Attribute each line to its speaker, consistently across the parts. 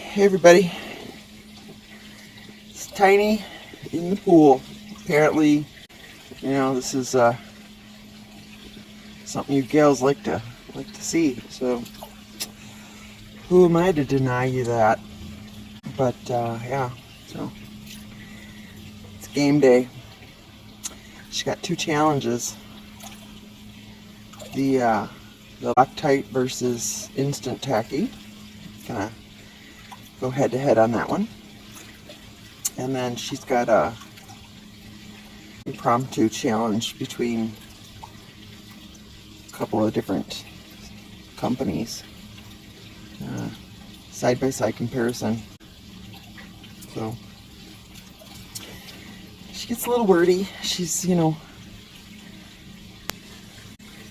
Speaker 1: Hey everybody, it's Tiny in the pool. Apparently, you know, this is something you gals like to see. So, who am I to deny you that? But yeah, so it's game day. She got two challenges: the Loctite versus instant Tacky. Gonna go head to head on that one. And then she's got a impromptu challenge between a couple of different companies. Side-by-side comparison. So she gets a little wordy. She's, you know,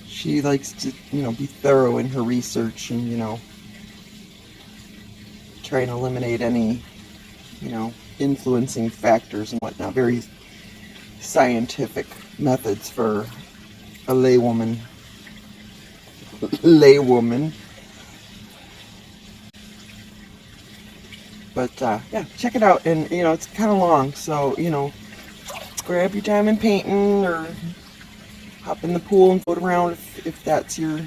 Speaker 1: she likes to, you know, be thorough in her research and, you know, try and eliminate any, you know, influencing factors and whatnot. Very scientific methods for a laywoman. But yeah, check it out. And you know, it's kind of long, so you know, grab your diamond painting or hop in the pool and float around if that's your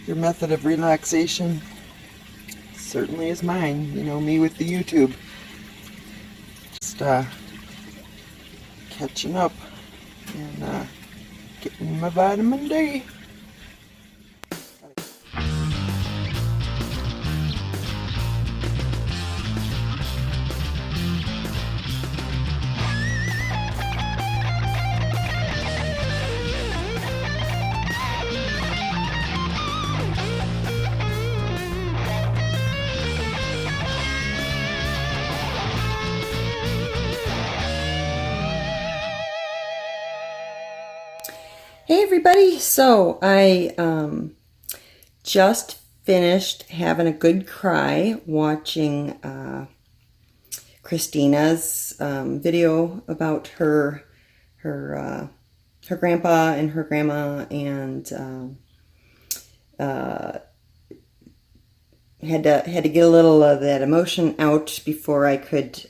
Speaker 1: method of relaxation. Certainly is mine. You know, me with the YouTube. Just catching up and getting my vitamin D.
Speaker 2: Hey everybody, so I just finished having a good cry watching Christina's video about her grandpa and her grandma, and had to get a little of that emotion out before I could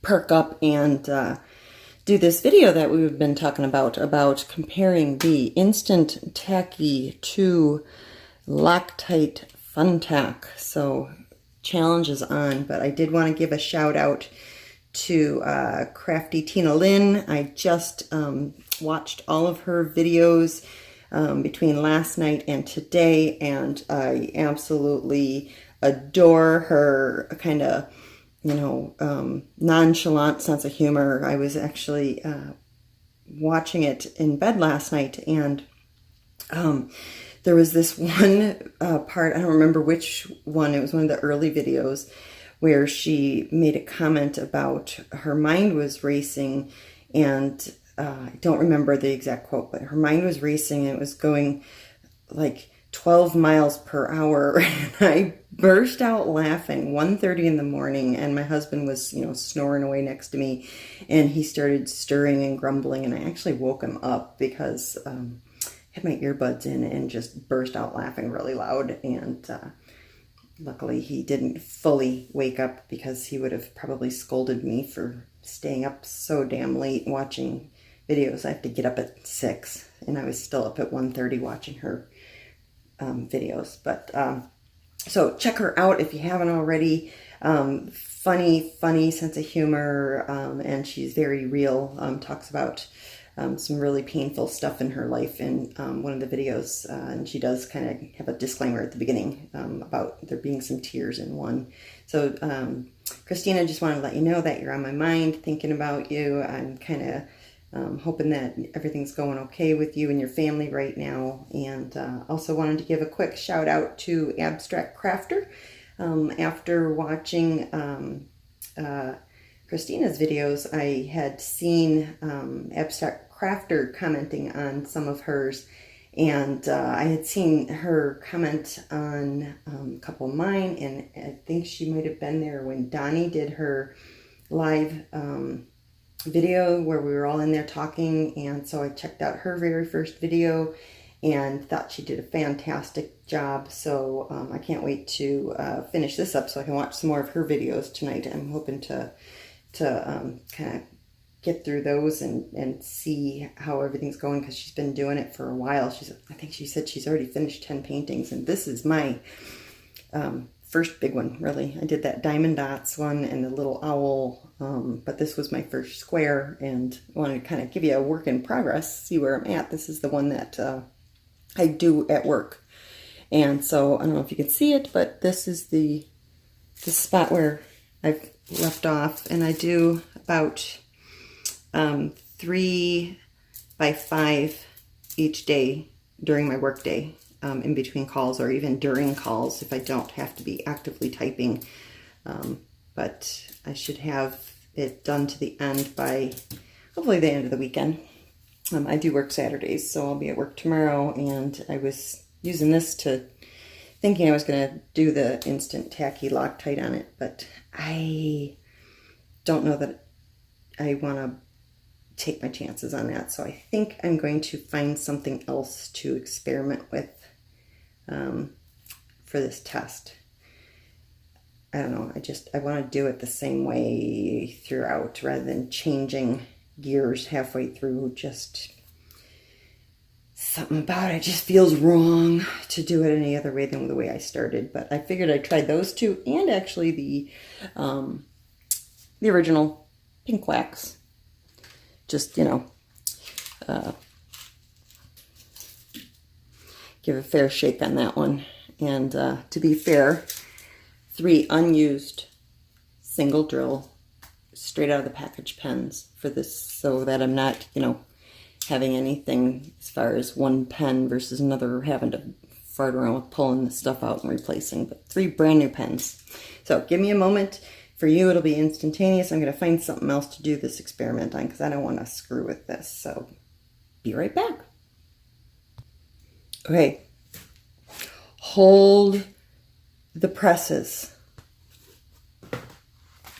Speaker 2: perk up and do this video that we've been talking about comparing the Instant Tacky to Loctite Fun Tack. So challenge is on, but I did want to give a shout out to Crafty Tina Lynn. I just watched all of her videos between last night and today, and I absolutely adore her kind of, you know, nonchalant sense of humor. I was actually watching it in bed last night, and there was this one part, I don't remember which one, it was one of the early videos, where she made a comment about her mind was racing, and I don't remember the exact quote, but her mind was racing and it was going like 12 miles per hour, and I burst out laughing 1:30 in the morning, and my husband was, you know, snoring away next to me, and he started stirring and grumbling, and I actually woke him up because I had my earbuds in and just burst out laughing really loud, and luckily he didn't fully wake up because he would have probably scolded me for staying up so damn late watching videos. I have to get up at 6, and I was still up at 1:30 watching her videos. But so check her out if you haven't already. Funny sense of humor, and she's very real. Talks about some really painful stuff in her life in one of the videos, and she does kind of have a disclaimer at the beginning about there being some tears in one. So Christina, just wanted to let you know that you're on my mind, thinking about you. I'm kind of hoping that everything's going okay with you and your family right now. And also wanted to give a quick shout out to Abstract Crafter. After watching Christina's videos, I had seen Abstract Crafter commenting on some of hers, and I had seen her comment on a couple of mine, and I think she might have been there when Donnie did her live video where we were all in there talking. And so I checked out her very first video and thought she did a fantastic job, so I can't wait to finish this up so I can watch some more of her videos tonight. I'm hoping to kind of get through those and see how everything's going, because she's been doing it for a while. I think she said she's already finished 10 paintings, and this is my first big one, really. I did that diamond dots one and the little owl, but this was my first square, and I wanted to kind of give you a work in progress, see where I'm at. This is the one that I do at work, and so I don't know if you can see it, but this is the spot where I've left off, and I do about 3 by 5 each day during my work day, in between calls or even during calls if I don't have to be actively typing. But I should have it done to the end by hopefully the end of the weekend. I do work Saturdays, so I'll be at work tomorrow, and I was using this thinking I was going to do the instant tacky Loctite on it, but I don't know that I want to take my chances on that, so I think I'm going to find something else to experiment with for this test. I don't know, I want to do it the same way throughout rather than changing gears halfway through. Just something about it just feels wrong to do it any other way than the way I started. But I figured I'd try those two, and actually the original pink wax. Just, you know, give a fair shake on that one. And to be fair, 3 unused single drill straight out of the package pens for this, so that I'm not, you know, having anything as far as one pen versus another, having to fart around with pulling the stuff out and replacing. But 3 brand new pens. So give me a moment. For you, it'll be instantaneous. I'm going to find something else to do this experiment on, because I don't want to screw with this. So be right back. Okay. Hold the presses.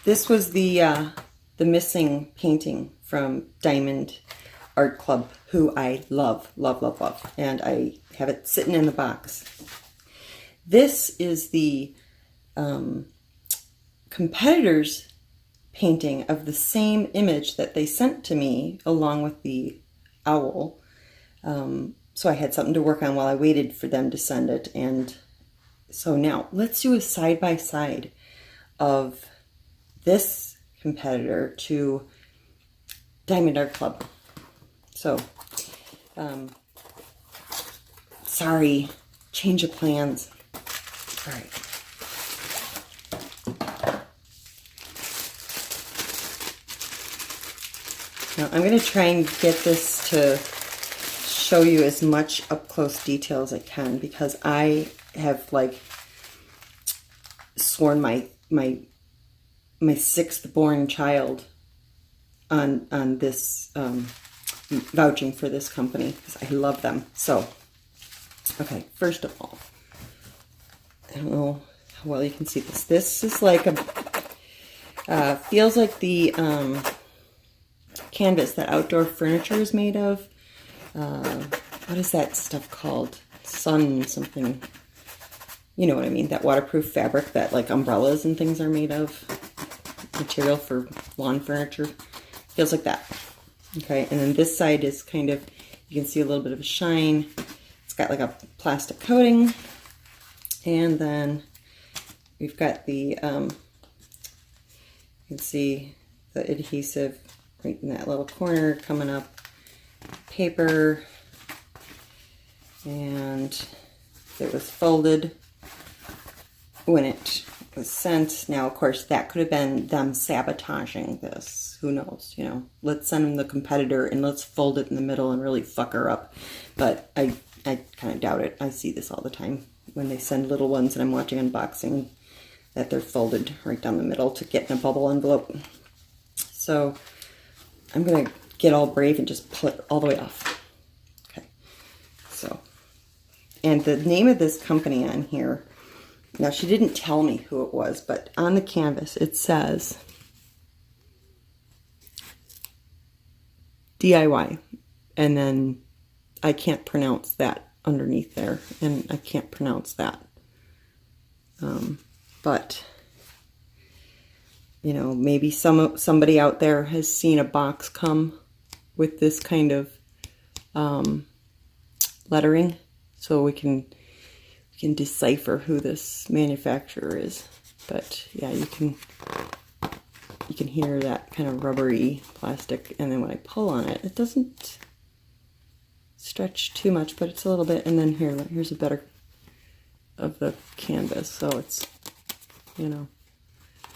Speaker 2: This was the missing painting from Diamond Art Club, who I love, love, love, love. And I have it sitting in the box. This is the competitor's painting of the same image that they sent to me along with the owl. So I had something to work on while I waited for them to send it. And so now let's do a side-by-side of this competitor to Diamond Art Club. So, sorry, change of plans. All right. Now I'm going to try and get this to show you as much up-close detail as I can, because I have like sworn my 6th born child on this, vouching for this company, because I love them. So, okay, first of all, I don't know how well you can see this. This is like a, feels like the canvas that outdoor furniture is made of. What is that stuff called? Sun something. You know what I mean? That waterproof fabric that like umbrellas and things are made of. Material for lawn furniture. Feels like that. Okay, and then this side is kind of, you can see a little bit of a shine. It's got like a plastic coating. And then we've got the, you can see the adhesive right in that little corner coming up. Paper. And it was folded when it was sent. Now, of course, that could have been them sabotaging this. Who knows, you know. Let's send them the competitor and let's fold it in the middle and really fuck her up. But I kind of doubt it. I see this all the time when they send little ones and I'm watching unboxing, that they're folded right down the middle to get in a bubble envelope. So I'm going to get all brave and just pull it all the way off. Okay. So, and the name of this company on here, now she didn't tell me who it was, but on the canvas it says DIY, and then I can't pronounce that underneath there, and I can't pronounce that. But you know, maybe somebody out there has seen a box come with this kind of lettering, so we can decipher who this manufacturer is. But yeah, you can hear that kind of rubbery plastic, and then when I pull on it, it doesn't stretch too much, but it's a little bit. And then here's a better of the canvas, so it's, you know,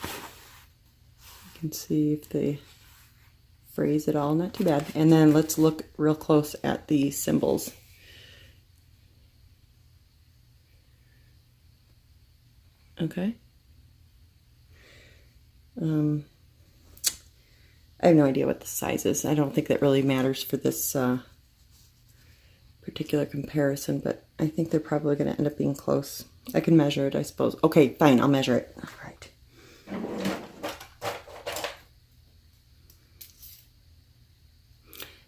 Speaker 2: you can see if they phrase it all, not too bad. And then let's look real close at the symbols. Okay. I have no idea what the size is. I don't think that really matters for this particular comparison, but I think they're probably going to end up being close. I can measure it, I suppose. Okay, fine, I'll measure it. All right.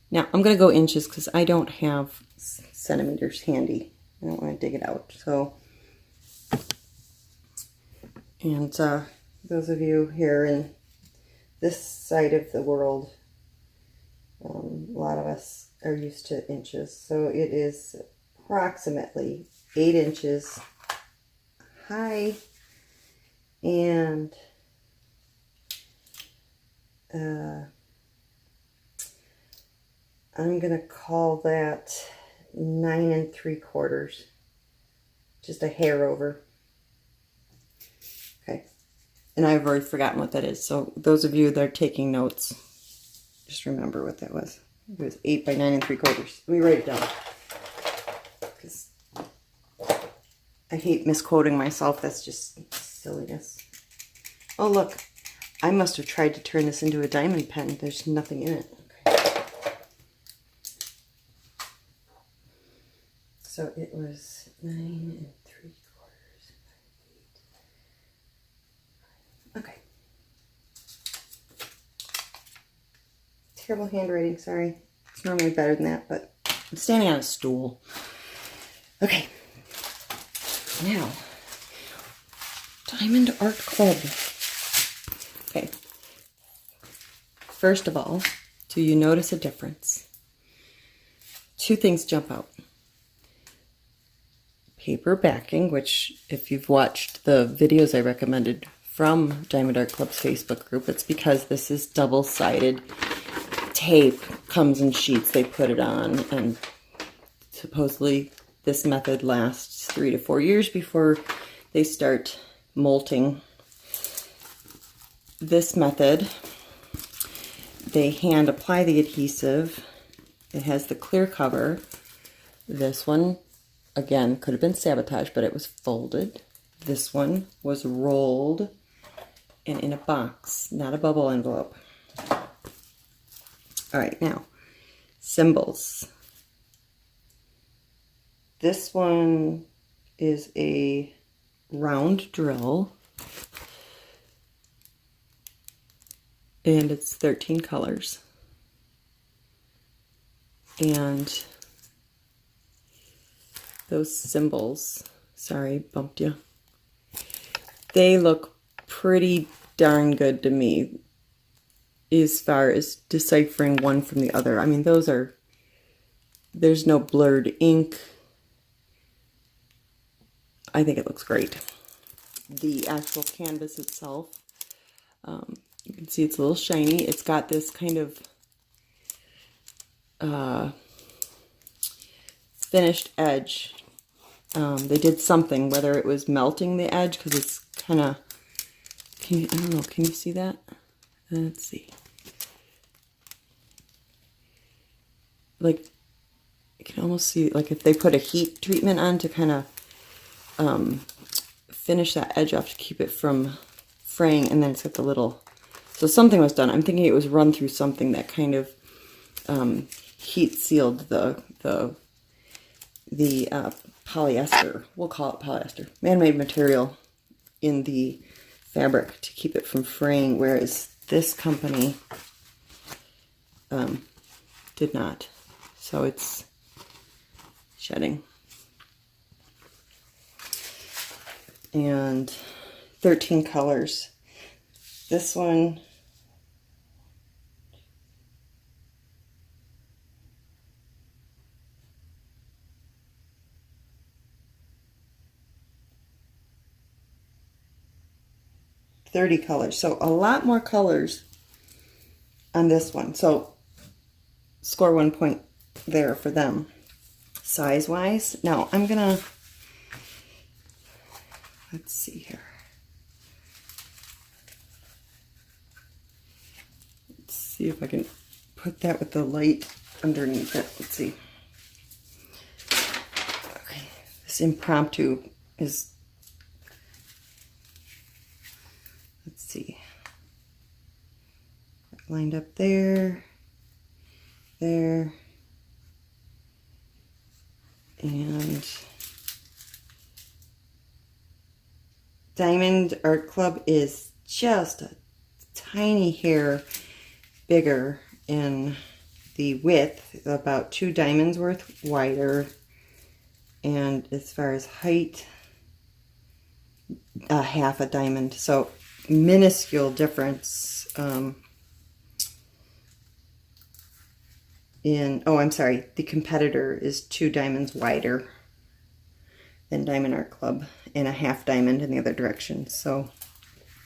Speaker 2: Now, I'm going to go inches because I don't have centimeters handy. I don't want to dig it out. So, and those of you here in this side of the world, a lot of us are used to inches. So it is approximately 8 inches high, and I'm going to call that 9 3/4, just a hair over. Okay, and I've already forgotten what that is, so those of you that are taking notes, just remember what that was. It was 8 by 9 3/4. Let me write it down, because I hate misquoting myself. That's just silliness. Oh, look, I must have tried to turn this into a diamond pen. There's nothing in it. Okay. So it was 9 3/4. Okay. Terrible handwriting, sorry. It's normally better than that, but I'm standing on a stool. Okay. Now, Diamond Art Club. Okay. First of all, do you notice a difference? 2 things jump out. Paper backing, which if you've watched the videos I recommended from Diamond Art Club's Facebook group, it's because this is double-sided tape, comes in sheets, they put it on, and supposedly this method lasts 3 to 4 years before they start molting. This method, they hand apply the adhesive. It has the clear cover. This one, again, could have been sabotaged, but it was folded. This one was rolled and in a box, not a bubble envelope. All right, now, symbols. This one is a round drill, and it's 13 colors. And those symbols, sorry, bumped you. They look pretty darn good to me as far as deciphering one from the other. I mean, there's no blurred ink. I think it looks great. The actual canvas itself, you can see it's a little shiny. It's got this kind of finished edge. They did something, whether it was melting the edge, because it's kind of, I don't know, can you see that? Let's see. Like, you can almost see, like if they put a heat treatment on to kind of finish that edge off to keep it from fraying, and then it's got the little, so something was done. I'm thinking it was run through something that kind of heat sealed the polyester, we'll call it polyester, man-made material in the fabric to keep it from fraying, whereas this company did not. So it's shedding. and 13 colors. This one, $30 colors. So a lot more colors on this one. So score 1 point there for them. Size-wise. Now I'm gonna, let's see here. Let's see if I can put that with the light underneath it. Let's see. Okay, this impromptu is, let's see, lined up there, there, and Diamond Art Club is just a tiny hair bigger in the width, about 2 diamonds worth wider, and as far as height, half a diamond. So minuscule difference in, oh, I'm sorry, the competitor is 2 diamonds wider than Diamond Art Club and a half diamond in the other direction. So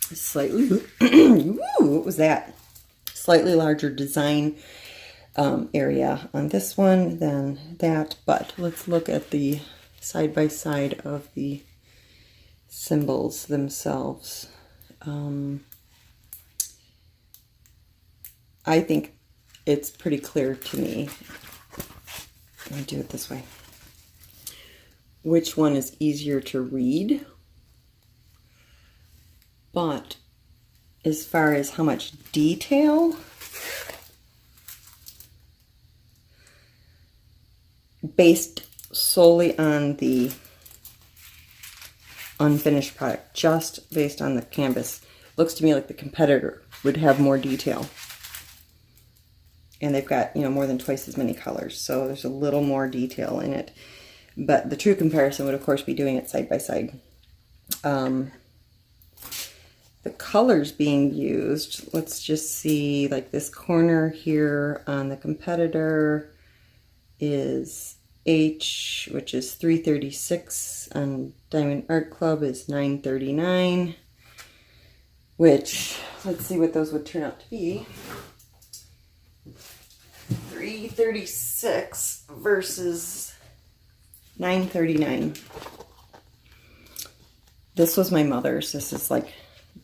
Speaker 2: slightly, ooh, what was that? Slightly larger design area on this one than that. But let's look at the side by side of the symbols themselves. I think it's pretty clear to me. Let me do it this way. Which one is easier to read? But as far as how much detail, based solely on the unfinished product, just based on the canvas, looks to me like the competitor would have more detail. And they've got, you know, more than twice as many colors, so there's a little more detail in it. But the true comparison would, of course, be doing it side by side. The colors being used, let's just see, like this corner here on the competitor is H, which is 336, and Diamond Art Club is 939, which, let's see what those would turn out to be. 336 versus 939. This was my mother's. This is like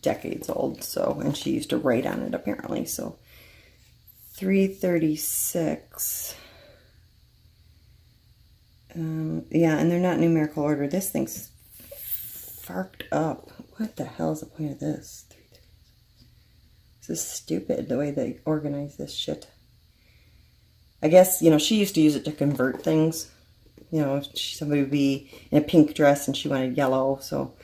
Speaker 2: decades old, so, and she used to write on it apparently. So 336. Yeah, and they're not numerical order. This thing's farked up. What the hell is the point of this? This is stupid, the way they organize this shit. I guess, you know, she used to use it to convert things. You know, somebody would be in a pink dress and she wanted yellow, so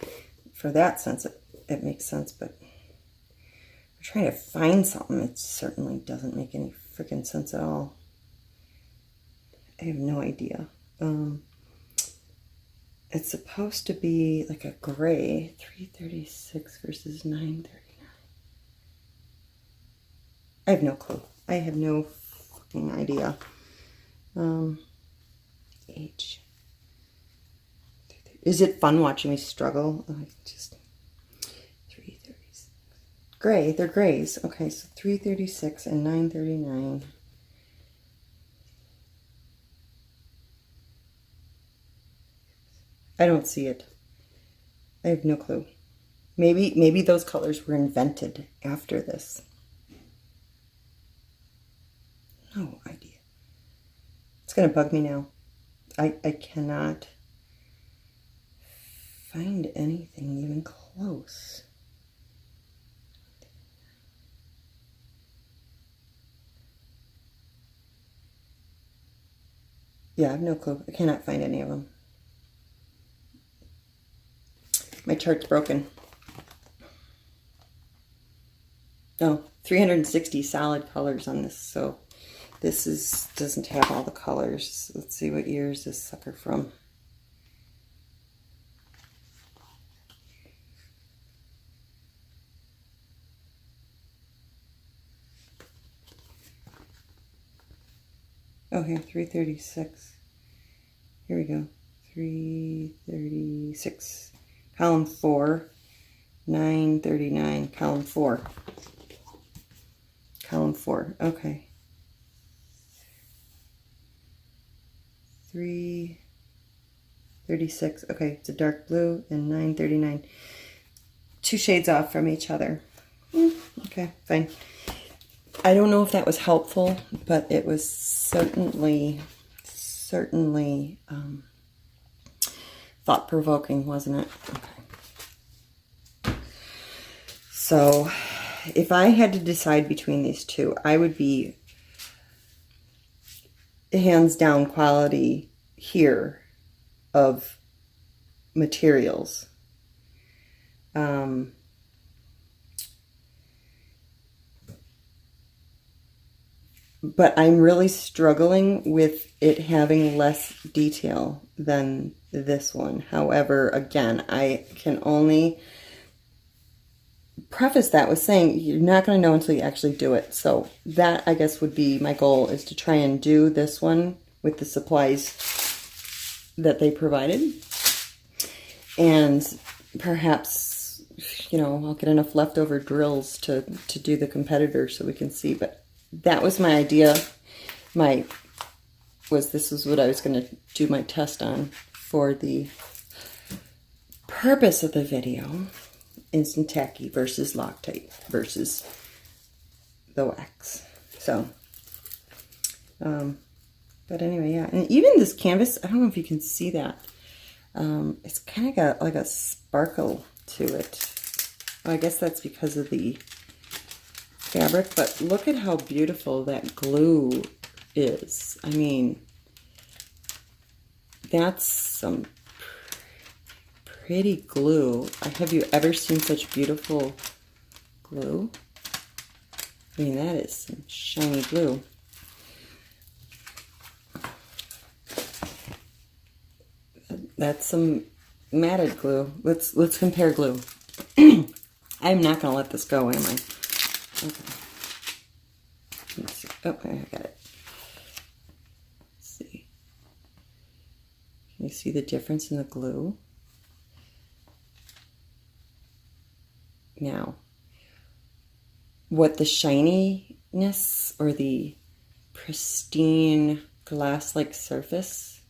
Speaker 2: for that sense, it makes sense. But we're trying to find something. It certainly doesn't make any freaking sense at all. I have no idea. It's supposed to be like a gray. 336 versus 939. I have no clue. I have no fucking idea. H. Is it fun watching me struggle? Just 336. Gray. They're grays. Okay, so 336 and 939. I don't see it. I have no clue. Maybe those colors were invented after this. No idea. It's gonna bug me now. I cannot find anything even close. Yeah, I have no clue. I cannot find any of them. My chart's broken. Oh, 360 solid colors on this, so this doesn't have all the colors. Let's see, what year is this sucker from? Oh, here, 336. Here we go. 336. Column 4. 939. Column 4. Column 4. Okay. 336. Okay, it's a dark blue and 939. 2 shades off from each other. Okay, fine. I don't know if that was helpful, but it was certainly thought-provoking, wasn't it? Okay. So, if I had to decide between these two, I would be hands down quality here of materials. But I'm really struggling with it having less detail than this one. However, again, I can only preface that with saying you're not going to know until you actually do it. So that, I guess, would be my goal, is to try and do this one with the supplies that they provided. And perhaps, you know, I'll get enough leftover drills to do the competitor so we can see. But that was my idea. This was what I was going to do my test on for the purpose of the video. Instant Tacky versus Loctite versus the wax. So, but anyway, yeah. And even this canvas, I don't know if you can see that. It's kind of got like a sparkle to it. Well, I guess that's because of the fabric, but look at how beautiful that glue is. I mean, that's some pretty glue. Have you ever seen such beautiful glue? I mean, that is some shiny glue. That's some matted glue. Let's compare glue. I'm not going to let this go, am I? Okay. Let's see. Okay, I got it. Let's see. Can you see the difference in the glue? Now, what the shininess or the pristine glass-like surface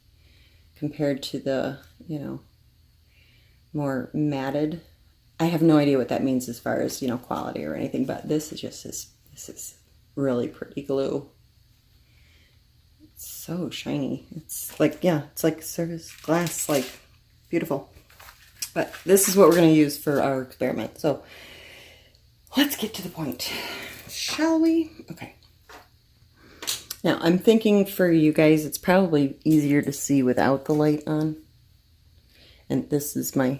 Speaker 2: compared to the, you know, more matted. I have no idea what that means as far as, you know, quality or anything, but this is just this is really pretty glue. It's so shiny. It's like, yeah, it's like surface glass, like beautiful. But this is what we're going to use for our experiment. So let's get to the point, shall we? Okay. Now, I'm thinking for you guys, it's probably easier to see without the light on. And this is my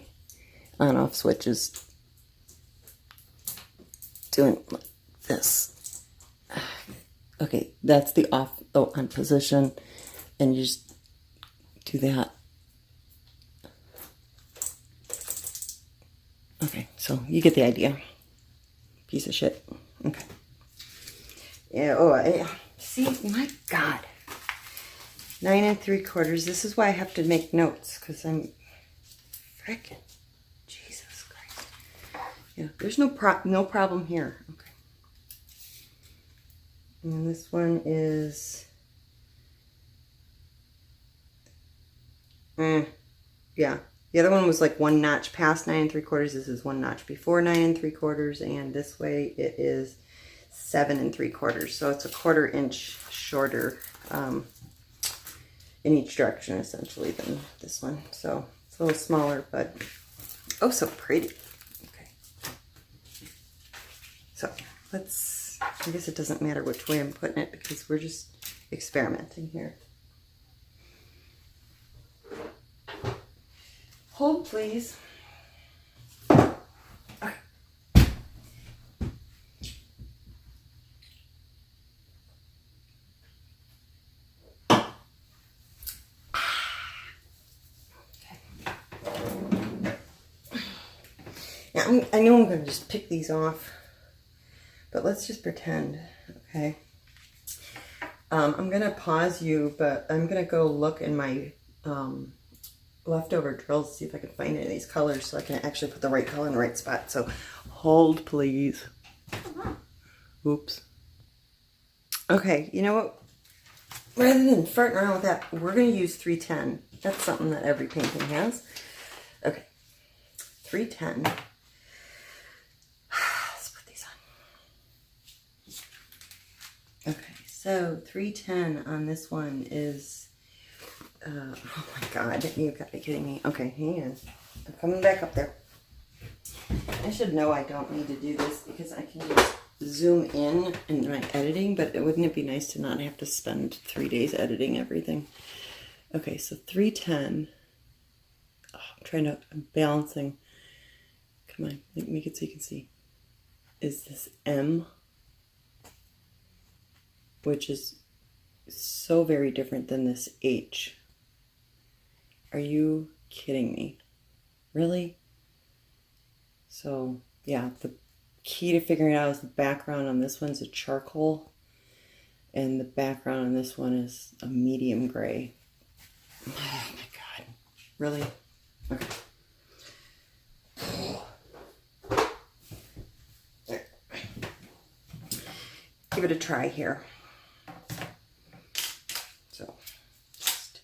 Speaker 2: on-off switch is doing like this. Okay, that's the on position. And you just do that. Okay, so you get the idea. Piece of shit. Okay. Yeah, oh, see, my God. 9 3/4. This is why I have to make notes, because I'm frickin' Jesus Christ. Yeah, there's no problem here. Okay. And this one is, yeah. The other one was like 1 notch past 9 3/4. This is 1 notch before 9 3/4, and this way it is 7 3/4. So it's a 1/4 inch shorter in each direction, essentially, than this one. So it's a little smaller, but oh, so pretty. Okay. So let's, I guess it doesn't matter which way I'm putting it because we're just experimenting here. Hold, please. Okay. Now, I know I'm going to just pick these off, but let's just pretend, okay? I'm going to pause you, but I'm going to go look in my leftover drills, see if I can find any of these colors so I can actually put the right color in the right spot. So hold, please. Oops. Okay, you know what? Rather than farting around with that, we're going to use 310. That's something that every painting has. Okay, 310. Let's put these on. Okay, so 310 on this one is, oh my God, you've got to be kidding me. Okay, hang on. I'm coming back up there. I should know I don't need to do this because I can just zoom in my editing, but wouldn't it be nice to not have to spend 3 days editing everything? Okay, so 310. Oh, I'm balancing. Come on, make it so you can see. Is this M, which is so very different than this H. Are you kidding me? Really? So, yeah, the key to figuring it out is the background on this one's a charcoal, and the background on this one is a medium gray. Oh my God. Really? Okay. Give it a try here. So, just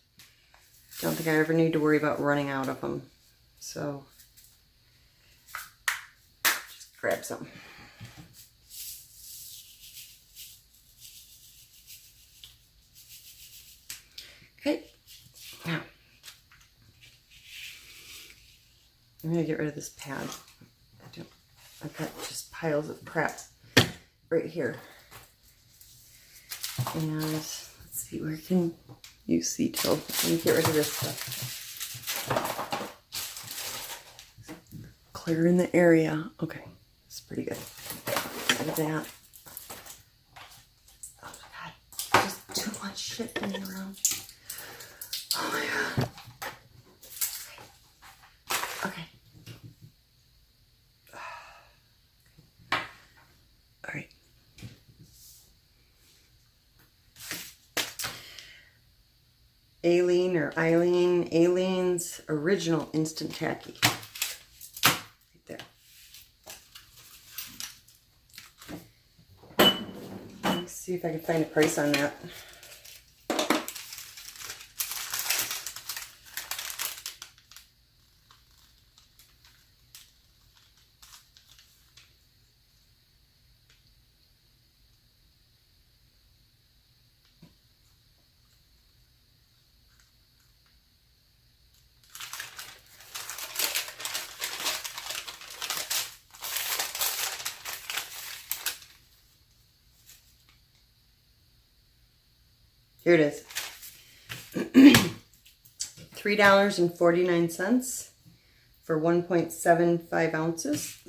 Speaker 2: don't think I ever need to worry about running out of them. So, just grab some. Okay, now I'm gonna get rid of this pad. I've got just piles of crap right here. And let's see, where can you see till? Let me get rid of this stuff. Clear in the area. Okay, it's pretty good. Get rid of that. Oh my God, just too much shit laying around. Oh my God. Okay. All right. Aleene's original instant tacky. Right there. Let's see if I can find a price on that. Here it is. $3.49 for 1.75 ounces.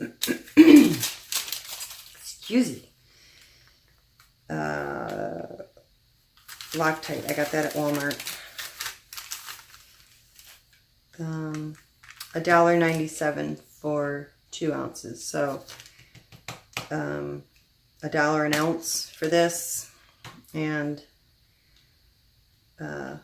Speaker 2: Excuse me. Loctite. I got that at Walmart. $1.97 for 2 ounces. So $1 an ounce for this, and $1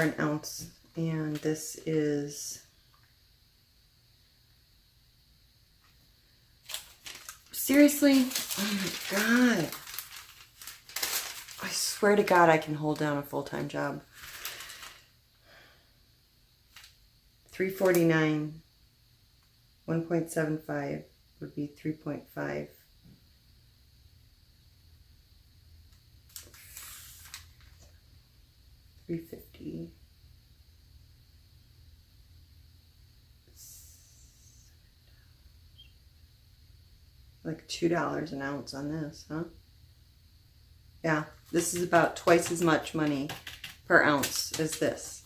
Speaker 2: an ounce, and this is seriously, oh my God, I swear to God I can hold down a full-time job. $3.49, 1.75 would be 3.5. $3.50. Like $2 an ounce on this, huh? Yeah, this is about twice as much money per ounce as this.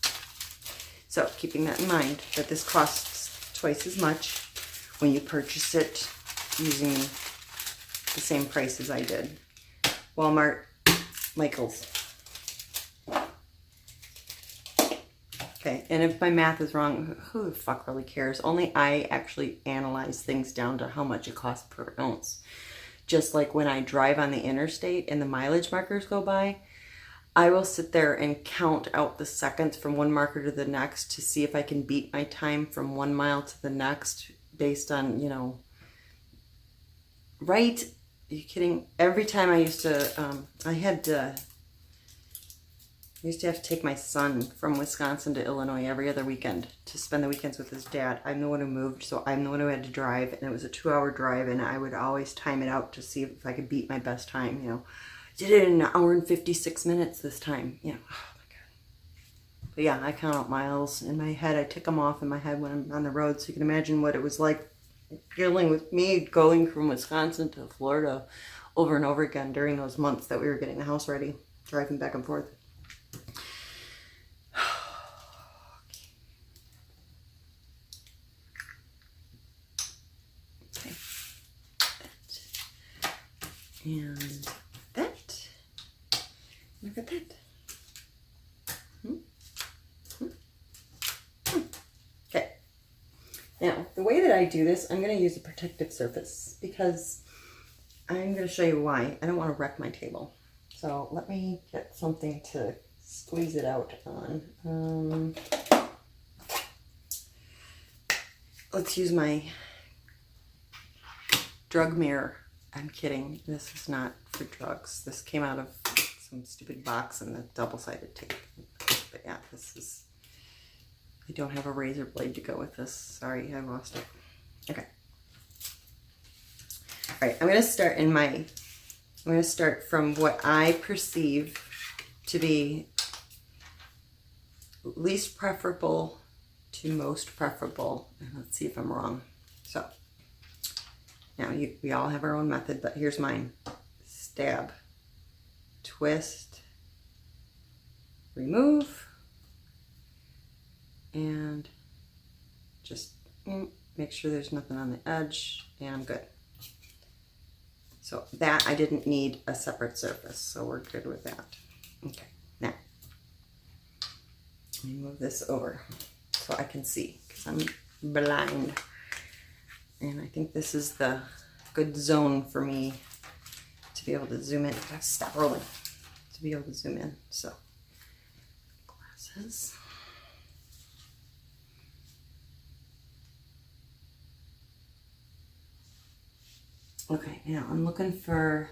Speaker 2: So keeping that in mind, that this costs twice as much when you purchase it using the same price as I did. Walmart, Michael's. Okay, and if my math is wrong, who the fuck really cares? Only I actually analyze things down to how much it costs per ounce. Just like when I drive on the interstate and the mileage markers go by, I will sit there and count out the seconds from one marker to the next to see if I can beat my time from 1 mile to the next based on, you know, right? Are you kidding? Every time I used to, I used to have to take my son from Wisconsin to Illinois every other weekend to spend the weekends with his dad. I'm the one who moved, so I'm the one who had to drive, and it was a 2-hour drive, and I would always time it out to see if I could beat my best time, you know. Did it in 1 hour and 56 minutes this time, you know. Oh my God. But yeah, I count out miles in my head. I tick them off in my head when I'm on the road, so you can imagine what it was like dealing with me going from Wisconsin to Florida over and over again during those months that we were getting the house ready, driving back and forth. And that. Look at that. Okay. Now, the way that I do this, I'm going to use a protective surface because I'm going to show you why. I don't want to wreck my table. So let me get something to squeeze it out on. Let's use my drug mirror. I'm kidding. This is not for drugs. This came out of some stupid box and the double-sided tape. But yeah, this is... I don't have a razor blade to go with this. Sorry, I lost it. Okay. All right, I'm going to start from what I perceive to be least preferable to most preferable. And let's see if I'm wrong. So... Now, we all have our own method, but here's mine. Stab, twist, remove, and just make sure there's nothing on the edge, and I'm good. So that, I didn't need a separate surface, so we're good with that. Okay, now, let me move this over so I can see, because I'm blind. And I think this is the good zone for me to be able to zoom in. Stop rolling. To be able to zoom in. So, glasses. Okay, now I'm looking for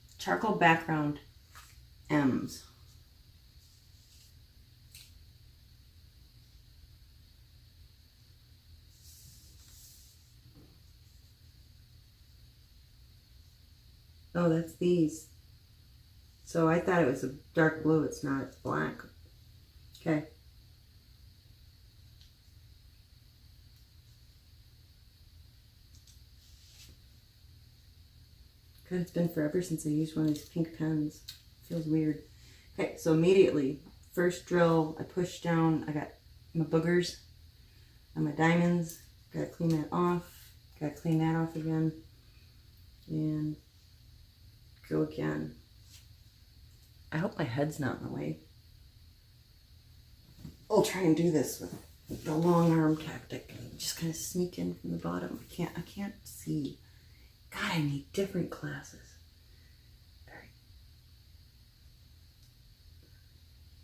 Speaker 2: charcoal background M's. Oh, that's these. So I thought it was a dark blue. It's not. It's black. Okay. God, it's been forever since I used one of these pink pens. Feels weird. Okay, so immediately, first drill, I push down. I got my boogers and my diamonds. Gotta clean that off. Gotta clean that off again. And go again. I hope my head's not in the way. I'll try and do this with the long arm tactic. Just kind of sneak in from the bottom. I can't see. God, I need different glasses. All right.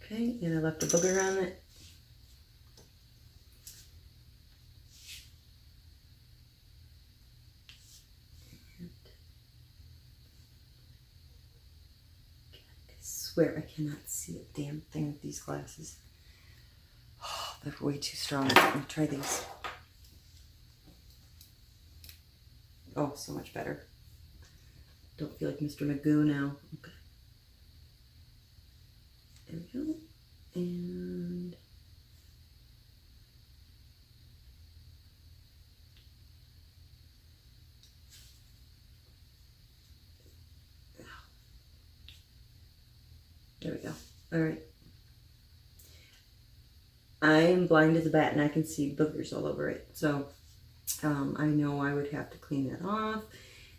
Speaker 2: Okay, and I left a booger on it. I swear I cannot see a damn thing with these glasses. Oh, they're way too strong. Let me try these. Oh, so much better. Don't feel like Mr. Magoo now. Okay. There we go. And there we go. All right. I am blind as a bat and I can see boogers all over it. So I know I would have to clean that off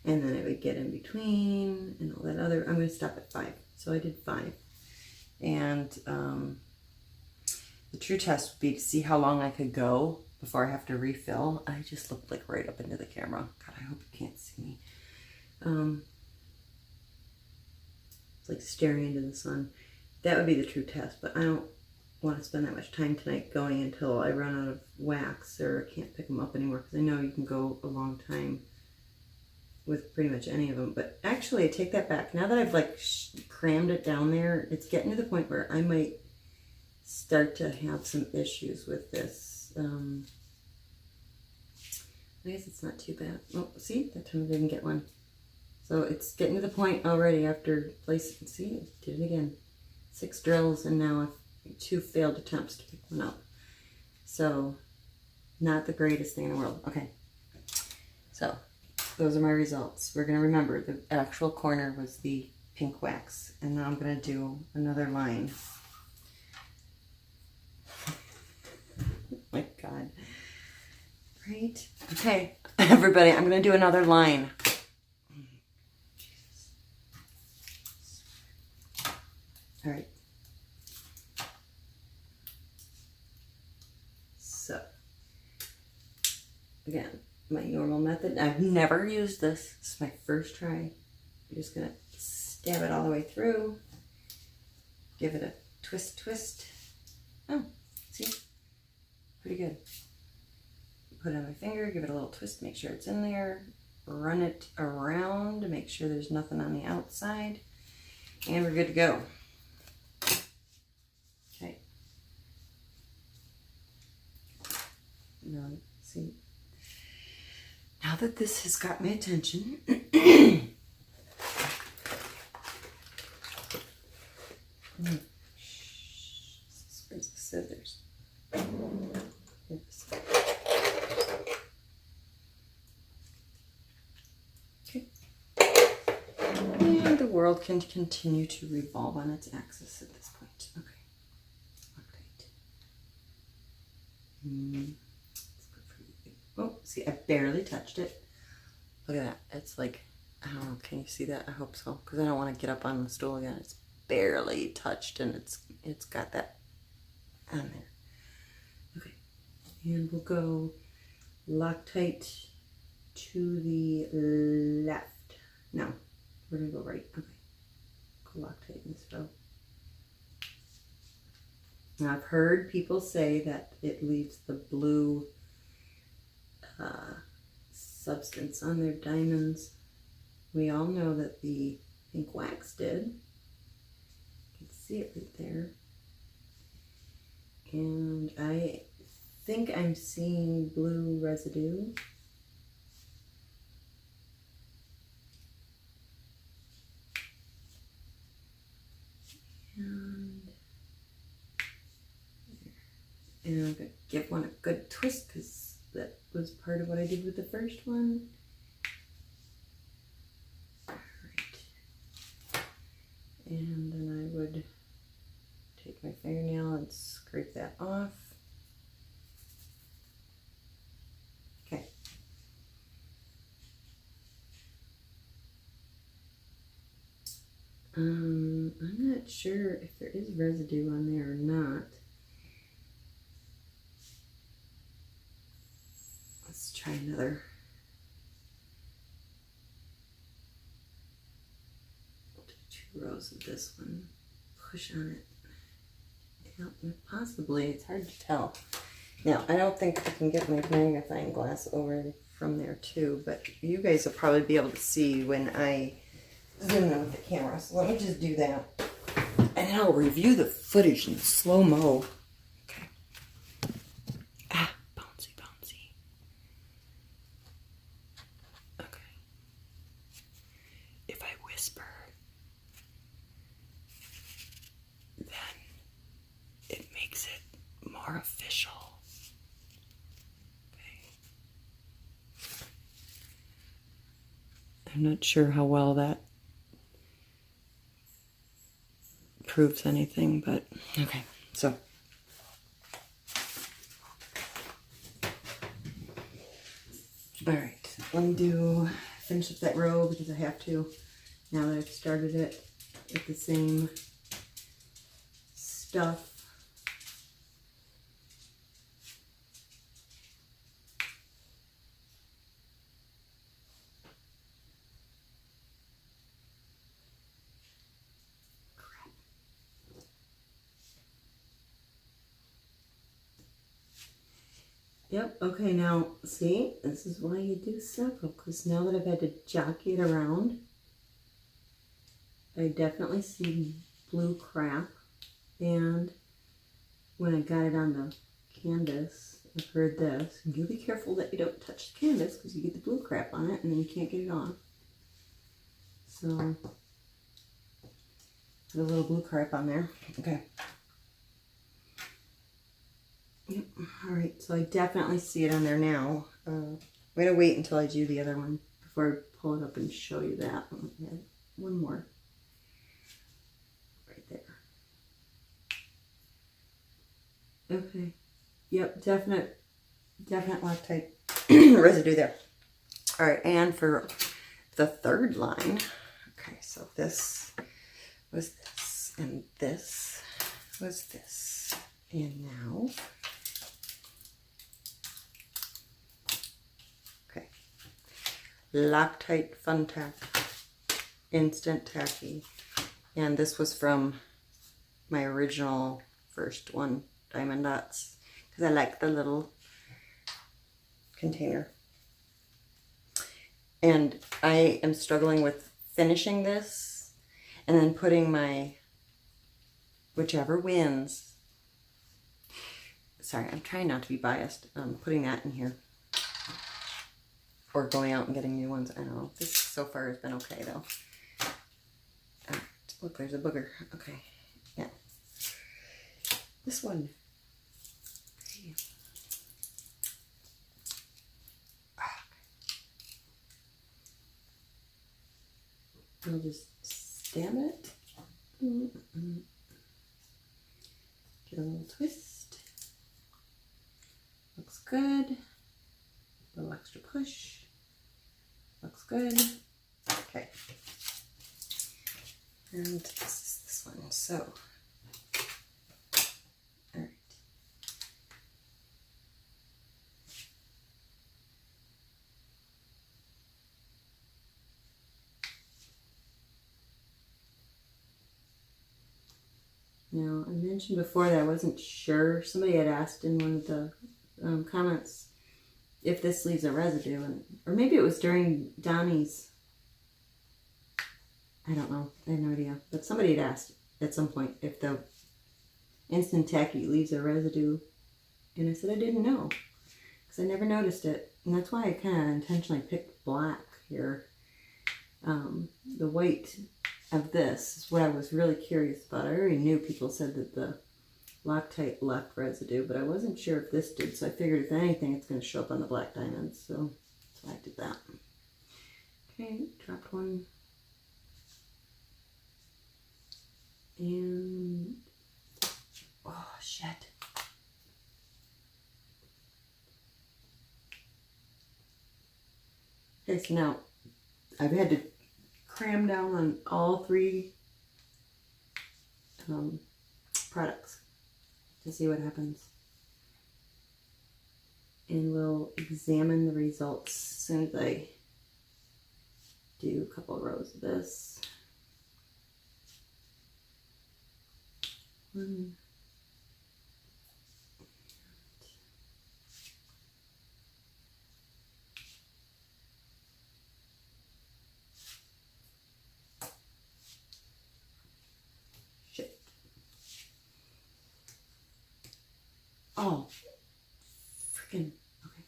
Speaker 2: and then it would get in between and all that other. I'm going to stop at 5. So I did 5. And the true test would be to see how long I could go before I have to refill. I just looked like right up into the camera. God, I hope you can't see me. It's like staring into the sun. That would be the true test, but I don't want to spend that much time tonight going until I run out of wax or can't pick them up anymore, because I know you can go a long time with pretty much any of them. But actually, I take that back. Now that I've like crammed it down there, it's getting to the point where I might start to have some issues with this. I guess it's not too bad. Oh, see, that time I didn't get one. So it's getting to the point already after placing, see, I did it again. 6 drills, and now I've 2 failed attempts to pick one up. So, not the greatest thing in the world. Okay, so those are my results. We're going to remember the actual corner was the pink wax, and now I'm going to do another line. Oh my God. Right? Okay, everybody, I'm going to do another line. All right. So, again, my normal method. I've never used this. This is my first try. I'm just going to stab it all the way through. Give it a twist, twist. Oh, see? Pretty good. Put it on my finger, give it a little twist, make sure it's in there. Run it around to make sure there's nothing on the outside. And we're good to go. Okay. Now, see, now that this has got my attention, where's the scissors? Oops. Okay. And the world can continue to revolve on its axis at this point. Okay. Loctite. Oh, see, I barely touched it. Look at that. It's like, I don't know, can you see that? I hope so, because I don't want to get up on the stool again. It's barely touched, and it's got that on there. Okay, and we'll go Loctite to the left. No, we're gonna go right. Okay, go Loctite in this row. Now, I've heard people say that it leaves the blue substance on their diamonds. We all know that the pink wax did. You can see it right there. And I think I'm seeing blue residue. And I'm going to give one a good twist, because that was part of what I did with the first one. Alright. And then I would take my fingernail and scrape that off. Okay. I'm not sure if there is residue on there or not. Let's try another. We'll do 2 rows of this one. Push on it. Yeah, possibly, it's hard to tell. Now, I don't think I can get my magnifying glass over from there too, but you guys will probably be able to see when I zoom in with the camera. So let me just do that. And then I'll review the footage in slow-mo. Okay. Ah, bouncy, bouncy. Okay. If I whisper, then it makes it more official. Okay. I'm not sure how well that proves anything, but okay. So all right, let me finish up that row, because I have to, now that I've started it with the same stuff. Yep, okay, now, see, this is why you do several, because now that I've had to jockey it around, I definitely see blue crap, and when I got it on the canvas, I've heard this, you be careful that you don't touch the canvas, because you get the blue crap on it, and then you can't get it off. So, put a little blue crap on there, okay. Yep. All right, so I definitely see it on there now. I'm going to wait until I do the other one before I pull it up and show you that. One more. Right there. Okay. Yep, definite Loctite residue there. All right, and for the third line, okay, so this was this, and this was this. And now... Loctite Fun Tack, Instant Tacky, and this was from my original first one, Diamond Dots, because I like the little container. And I am struggling with finishing this and then putting my whichever wins. Sorry, I'm trying not to be biased. Putting that in here. Or going out and getting new ones. I don't know. This so far has been okay though. Look, there's a booger. Okay. Yeah. This one. I'll just stab it. Give it a little twist. Looks good. A little extra push. Looks good. Okay. And this is this one. So, all right. Now, I mentioned before that I wasn't sure. Somebody had asked in one of the comments if this leaves a residue, or maybe it was during Donnie's, I don't know, I have no idea, but somebody had asked at some point if the Instant Tacky leaves a residue, and I said I didn't know, because I never noticed it, and that's why I kind of intentionally picked black here. The white of this is what I was really curious about. I already knew people said that the Loctite left residue, but I wasn't sure if this did, so I figured if anything it's going to show up on the black diamonds, so I did that. Okay, dropped one. And, oh shit. Okay, so now I've had to cram down on all three products to see what happens. And we'll examine the results as soon as I do a couple of rows of this. One. Shit. Oh, freaking, okay.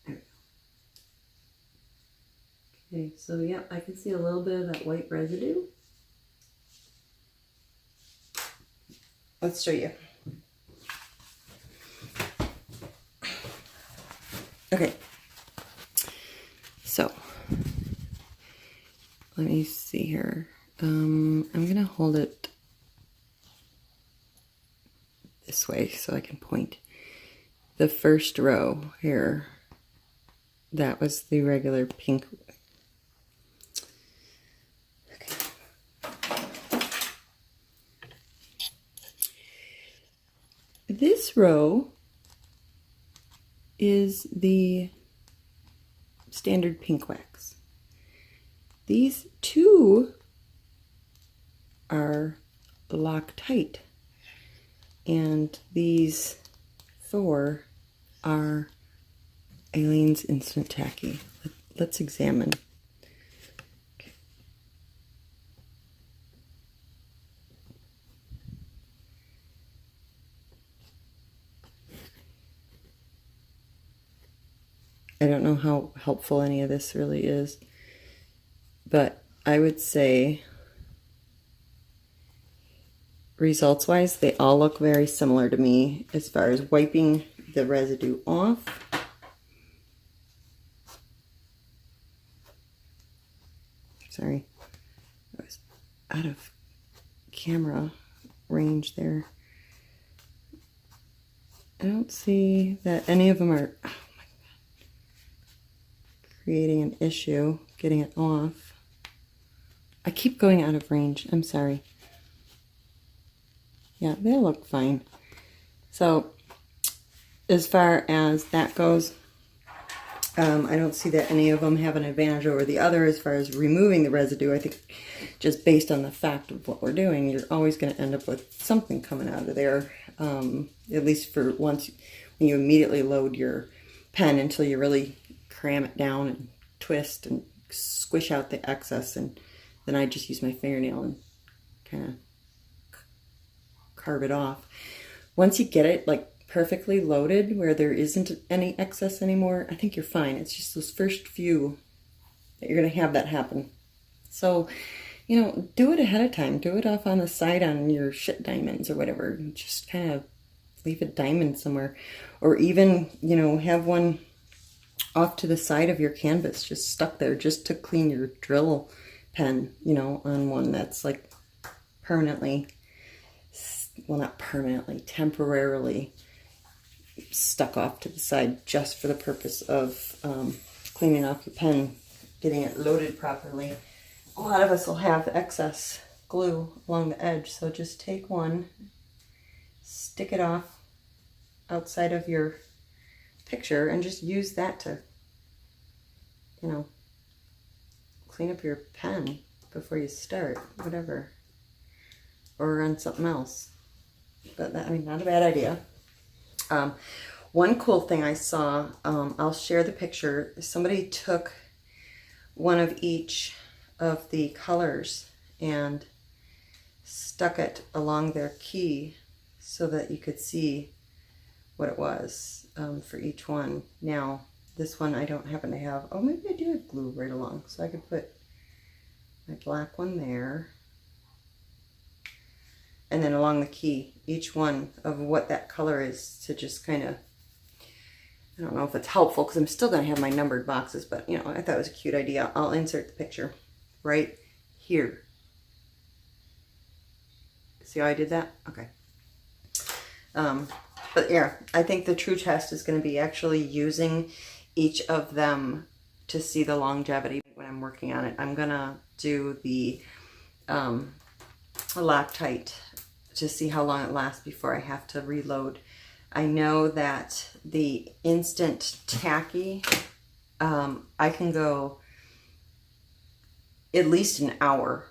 Speaker 2: There we go. Okay, so yep, I can see a little bit of that white residue. Let's show you. Okay. So, let me see here. I'm going to hold it this way so I can point. the first row here. That was the regular pink. Okay. This row is the standard pink wax. These two are Loctite, and these four are Aleene's Instant Tacky. Let's examine. Okay. I don't know how helpful any of this really is, but I would say results-wise, they all look very similar to me as far as wiping the residue off. Sorry, I was out of camera range there. I don't see that any of them are, oh my God, creating an issue getting it off. I keep going out of range. I'm sorry. Yeah, they look fine. So as far as that goes, I don't see that any of them have an advantage over the other as far as removing the residue. I think just based on the fact of what we're doing, you're always going to end up with something coming out of there, at least for once when you immediately load your pen until you really cram it down and twist and squish out the excess. And then I just use my fingernail and kind of carve it off. Once you get it like perfectly loaded where there isn't any excess anymore, I think you're fine. It's just those first few that you're going to have that happen. So, you know, do it ahead of time. Do it off on the side on your shit diamonds or whatever. Just kind of leave a diamond somewhere. Or even, you know, have one off to the side of your canvas, just stuck there just to clean your drill pen, you know, on one that's like permanently, well, not permanently, temporarily stuck off to the side just for the purpose of cleaning off your pen, getting it loaded properly. A lot of us will have excess glue along the edge, so just take one, stick it off outside of your picture, and just use that to, you know, clean up your pen before you start, whatever, or on something else. But that, I mean, not a bad idea. One cool thing I saw, I'll share the picture. Somebody took one of each of the colors and stuck it along their key so that you could see what it was for each one. Now, this one I don't happen to have. Oh, maybe I do have glue right along, so I could put my black one there. And then along the key, each one of what that color is, to just kind of, I don't know if it's helpful because I'm still going to have my numbered boxes, but you know, I thought it was a cute idea. I'll insert the picture right here. See how I did that? Okay. But yeah, I think the true test is going to be actually using each of them to see the longevity when I'm working on it. I'm going to do the Loctite to see how long it lasts before I have to reload. I know that the Instant Tacky, I can go at least an hour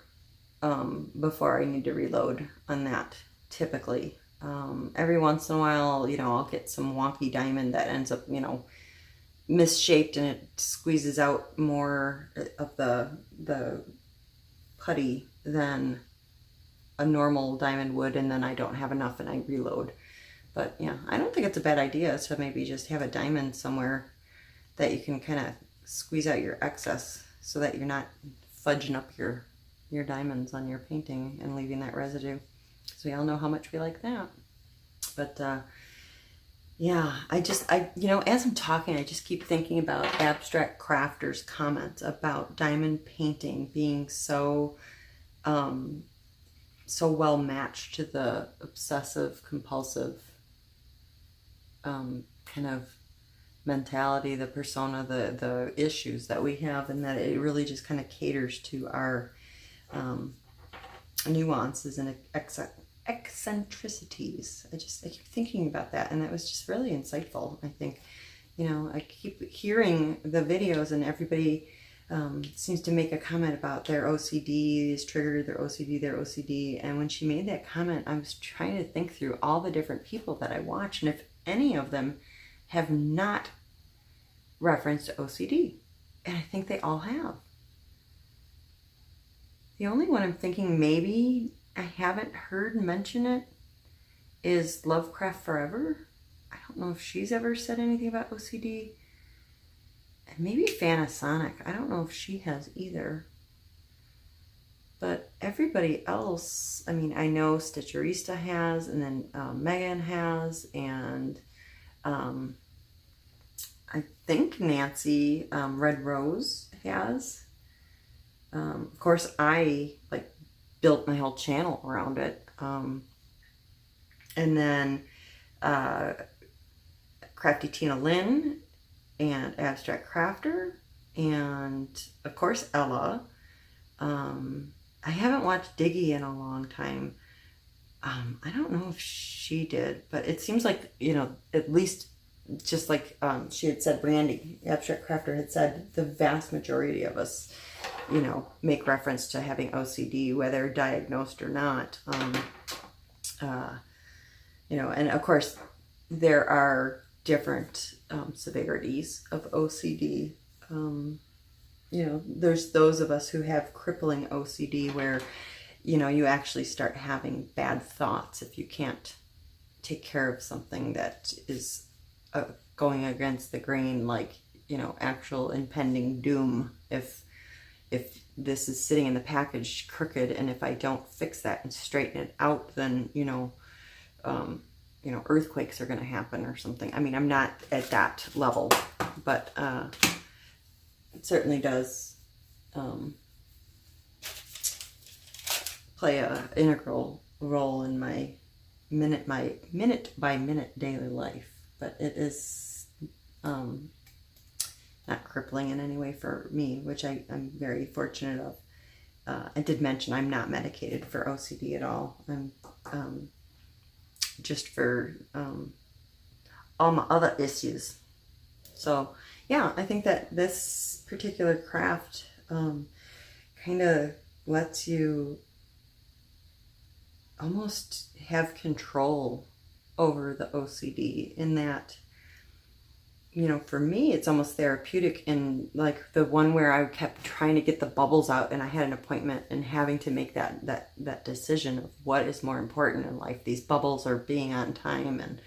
Speaker 2: before I need to reload on that, typically. Every once in a while, you know, I'll get some wonky diamond that ends up, you know, misshaped, and it squeezes out more of the putty than a normal diamond would, and then I don't have enough and I reload. But yeah, I don't think it's a bad idea to maybe just have a diamond somewhere that you can kind of squeeze out your excess so that you're not fudging up your diamonds on your painting and leaving that residue. So we all know how much we like that. But yeah, you know, as I'm talking, I just keep thinking about Abstract Crafter's comments about diamond painting being so so well matched to the obsessive compulsive kind of mentality, the persona, the issues that we have, and that it really just kind of caters to our nuances and eccentricities. I keep thinking about that, and that was just really insightful. I think, you know, I keep hearing the videos, and everybody seems to make a comment about their OCD is triggered, their OCD. And when she made that comment, I was trying to think through all the different people that I watch, and if any of them have not referenced OCD. And I think they all have. The only one I'm thinking maybe I haven't heard mention it is Lovecraft Forever. I don't know if she's ever said anything about OCD. And maybe Fanasonic. I don't know if she has either. But everybody else, I mean, I know Stitcherista has, and then Megan has, and I think Nancy Red Rose has. Of course, I built my whole channel around it. And then Crafty Tina Lynn and Abstract Crafter, and of course Ella. I haven't watched Diggy in a long time. I don't know if she did, but it seems like, you know, at least just like she had said, Brandy, Abstract Crafter had said, the vast majority of us, you know, make reference to having OCD, whether diagnosed or not. You know, and of course there are different severities of OCD. You know, there's those of us who have crippling OCD where, you know, you actually start having bad thoughts if you can't take care of something that is going against the grain, like, you know, actual impending doom. If this is sitting in the package crooked, and if I don't fix that and straighten it out, then, you know, earthquakes are going to happen or something. I mean, I'm not at that level, but it certainly does play an integral role in my minute by minute daily life. But it is not crippling in any way for me, which I'm very fortunate of. I did mention I'm not medicated for OCD at all. I'm just for all my other issues. So yeah, I think that this particular craft kind of lets you almost have control over the OCD, in that, you know, for me, it's almost therapeutic. In like the one where I kept trying to get the bubbles out, and I had an appointment, and having to make that decision of what is more important in life, these bubbles or being on time, and,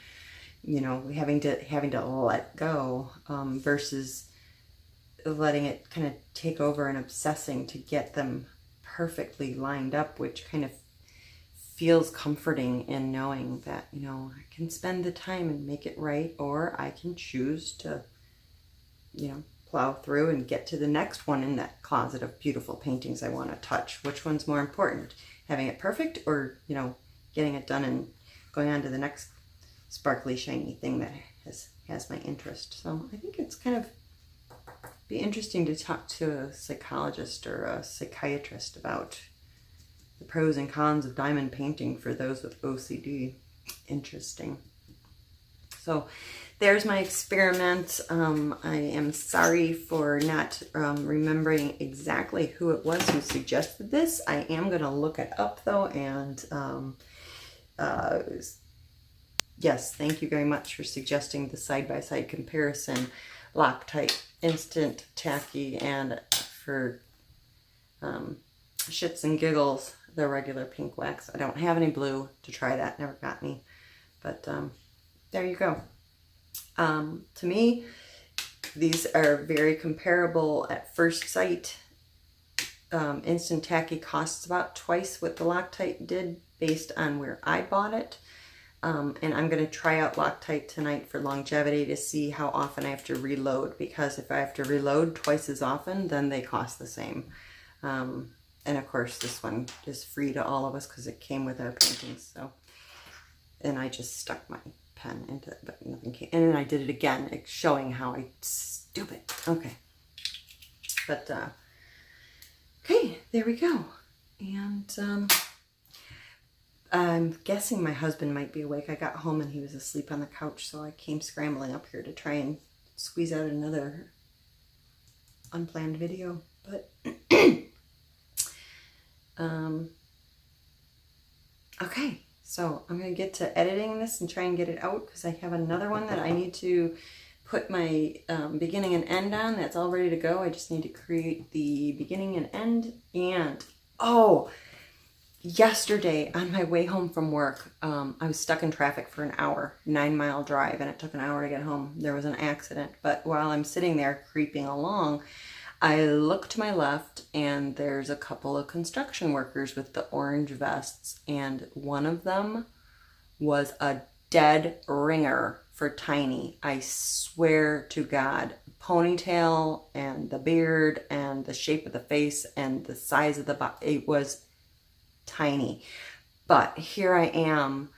Speaker 2: you know, having to let go versus letting it kind of take over and obsessing to get them perfectly lined up, which kind of feels comforting in knowing that, you know, I can spend the time and make it right, or I can choose to, you know, plow through and get to the next one in that closet of beautiful paintings I want to touch. Which one's more important, having it perfect, or, you know, getting it done and going on to the next sparkly shiny thing that has my interest. So I think it's kind of be interesting to talk to a psychologist or a psychiatrist about the pros and cons of diamond painting for those with OCD. Interesting. So there's my experiment. I am sorry for not remembering exactly who it was who suggested this. I am going to look it up though, and yes, thank you very much for suggesting the side-by-side comparison. Loctite, Instant, Tacky, and for shits and giggles, the regular pink wax. I don't have any blue to try that, never got any, but there you go. To me, these are very comparable at first sight. Instant Tacky costs about twice what the Loctite did based on where I bought it. And I'm going to try out Loctite tonight for longevity to see how often I have to reload, because if I have to reload twice as often, then they cost the same. And of course, this one is free to all of us because it came with our paintings. So, and I just stuck my pen into it, but nothing came. And then I did it again, showing how I stupid. Okay. But, okay, there we go. And, I'm guessing my husband might be awake. I got home and he was asleep on the couch, so I came scrambling up here to try and squeeze out another unplanned video. But, okay, so I'm going to get to editing this and try and get it out because I have another one that I need to put my beginning and end on. That's all ready to go. I just need to create the beginning and end. And, oh, yesterday on my way home from work, I was stuck in traffic for an hour, 9-mile drive, and it took an hour to get home. There was an accident, but while I'm sitting there creeping along, I look to my left and there's a couple of construction workers with the orange vests, and one of them was a dead ringer for Tiny. I swear to God, ponytail and the beard and the shape of the face and the size of the body, it was Tiny. But here I am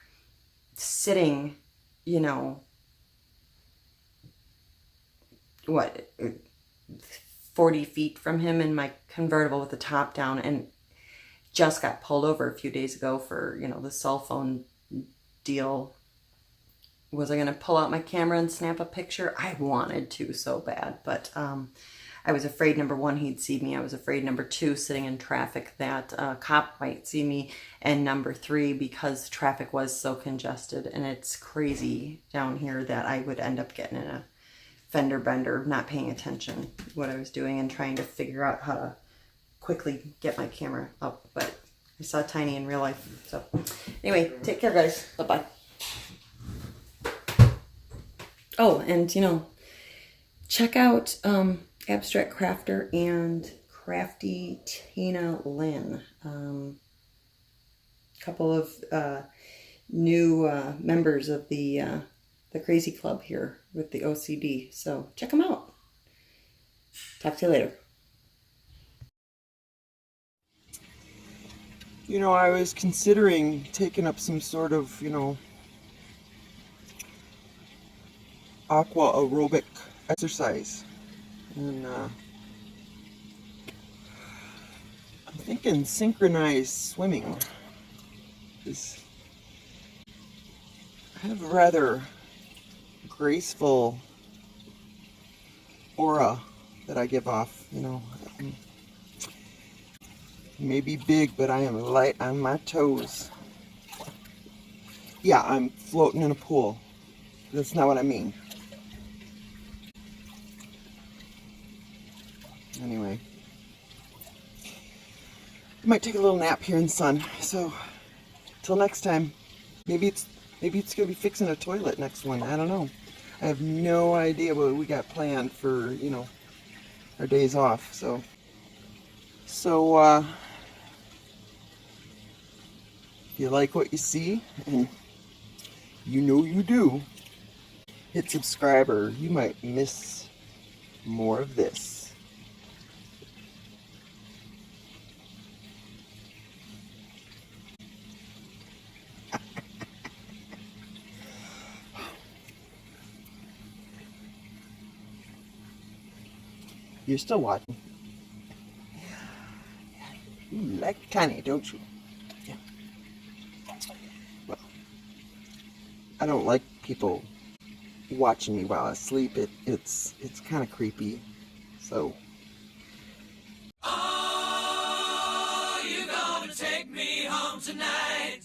Speaker 2: sitting, you know, what, 40 feet from him in my convertible with the top down, and just got pulled over a few days ago for, you know, the cell phone deal. Was I going to pull out my camera and snap a picture? I wanted to so bad, but I was afraid, number one, he'd see me. I was afraid, number two, sitting in traffic, that a cop might see me. And number three, because traffic was so congested and it's crazy down here, that I would end up getting in a fender bender, not paying attention to what I was doing and trying to figure out how to quickly get my camera up. But I saw Tiny in real life. So anyway, take care, guys. Bye-bye. Oh, and, you know, check out Abstract Crafter and Crafty Tina Lynn. A couple of new members of the Crazy Club here with the OCD. So check them out. Talk to you later.
Speaker 1: You know, I was considering taking up some sort of, you know, aqua aerobic exercise. And I'm thinking synchronized swimming. I have a rather graceful aura that I give off, you know. May be big, but I am light on my toes. Yeah, I'm floating in a pool. That's not what I mean. Anyway, I might take a little nap here in the sun. So, till next time. Maybe it's gonna be fixing a toilet next one. I don't know. I have no idea what we got planned for, you know, our days off. So if you like what you see, and you know you do, hit subscribe or you might miss more of this. You're still watching. You like Tiny, don't you? Yeah. Well, I don't like people watching me while I sleep. It's kind of creepy. So.
Speaker 3: Are you gonna take me home tonight?